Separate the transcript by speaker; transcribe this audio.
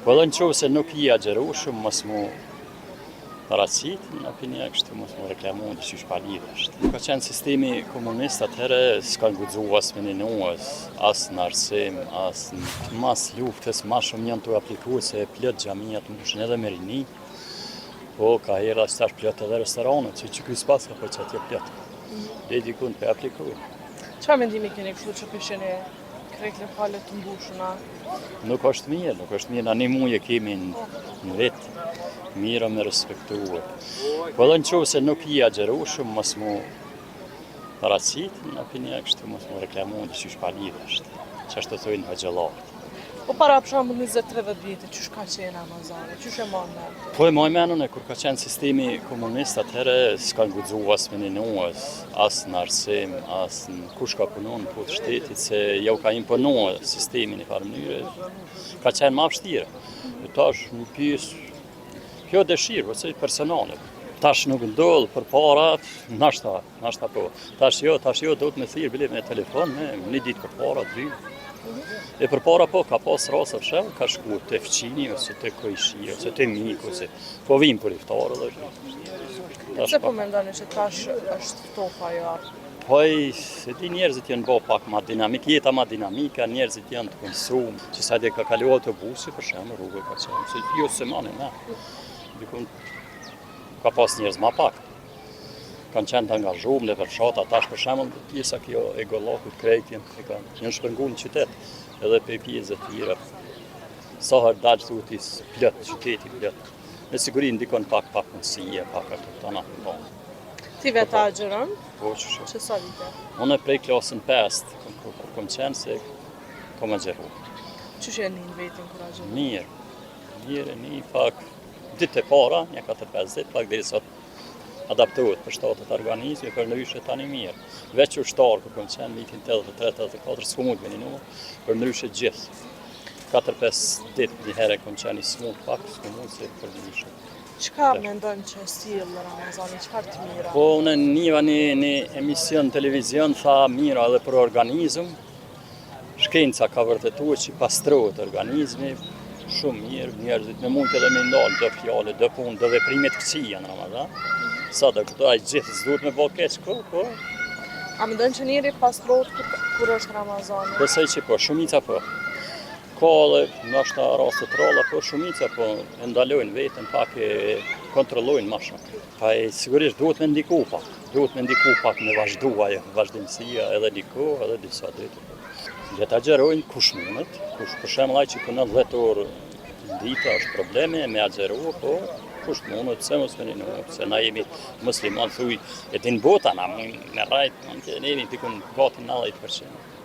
Speaker 1: Po edhe nëse nuk I agjerueshëm, mos mu paraqit, në opinion kështu mos mu reklamu diçka pa lidhje është. Ka qenë sistemi komunist atëherë s'ka guxu as me ninues, as në arsim, as në mas luftës, ma shumë janë të aplikuar se plot xhamia të mbushin edhe me rini. Po ka hera stash plot edhe restoranet, që ky spas apo çati plot. Dhe dikun pe aplikuar.
Speaker 2: Çfarë mendimi keni kështu që kisheni krejt lokale të mbushuna?
Speaker 1: Nuk është mirë, na një muaj e kemi në vetë, mirë me respektuar. Po edhe nëse nuk I agjerueshëm, mos mu paraqit, në opinion kështu mos mu reklamu diçka pa lidhje është. Çfarë të thojnë hoxhallarët.
Speaker 2: Po para për shembull 20-30 vite, çish ka qenë Ramazani? Çish e morën atë?
Speaker 1: Po e moj menën kur ka qenë sistemi komunist atëherë s'ka guxu as me ninues, as në arsim, as në kush ka punuar në punë shtetit se jau ka imponuar sistemin në farë mënyrë. Ka qenë më vështirë. Tash një pyes kjo dëshirë, ose personale. Tash nuk ndodh përpara, nashta po. Tash jo, do të më thirr bile me telefon me një ditë përpara, 2. E përpara po ka pas rase fshëm, ka shkuar te fqini ose te koishi ose te miku ose po vim për iftar edhe.
Speaker 2: Se po mendoni që tash është ftofa ajo?
Speaker 1: Po se di njerëzit janë bë pak më dinamik, jeta më dinamike, njerëzit janë të konsum, që sa dhe ka kalu autobusi për shembull rrugë ka qenë, se jo se mane na. Dikun ka pas njerëz më pak. Kanë qenë të angazhuar në fshata, tash për shembull pjesa kjo e gollakut krejtjen, janë shpërnguar në qytet, edhe pe pjesë të tjera. Sa herë dal thotis plot qyteti plot. Me siguri ndikon pak mundësie, pak ato tona.
Speaker 2: Ti vetë agjeron?
Speaker 1: Po që.
Speaker 2: Që sa vite?
Speaker 1: Unë prej klasën 5, kur kom qenë se kom agjeru.
Speaker 2: Çish e nin vetin kur agjeron?
Speaker 1: Mirë, një pak ditë e para, një 4-5 ditë, pak deri sot adaptohet për shtatet organizme, për ndryshe tani mirë. Veç ushtar, kur kom qenë vitin 83-84, s'ku me ninu, për ndryshe gjithë. 4-5 ditë një herë kom qenë I smut pak, s'ku se për ndryshe.
Speaker 2: Çka mendon që sjell Ramazani, çfarë të mira?
Speaker 1: Po unë njëva një emision televizion tha mira edhe për organizëm. Shkenca ka vërtetuar që pastrohet organizmi, shumë mirë, njerëzit me mund edhe me ndalë do fjale, do punë, do veprime të këqija në Ramazan. Sa do këto ai gjithë s'duhet me bë keq, po.
Speaker 2: A mendon që njëri pastrohet kur është Ramazani?
Speaker 1: Besoj që po, shumica po. Ka edhe ndoshta raste të ralla, po shumica po e ndalojnë veten, pak e kontrollojnë më shumë. Pa sigurisht duhet me ndiku pak me vazhduar vazhdimësia edhe diku, edhe disa ditë. Le ta agjerojnë kush mundet, kush për shembull ai që punon 10 orë dita është probleme me agjeru, po kush mundet, se mos me ninu, se na jemi musliman thuj, e din bota na me rajt, ne jemi pikun gati 90%.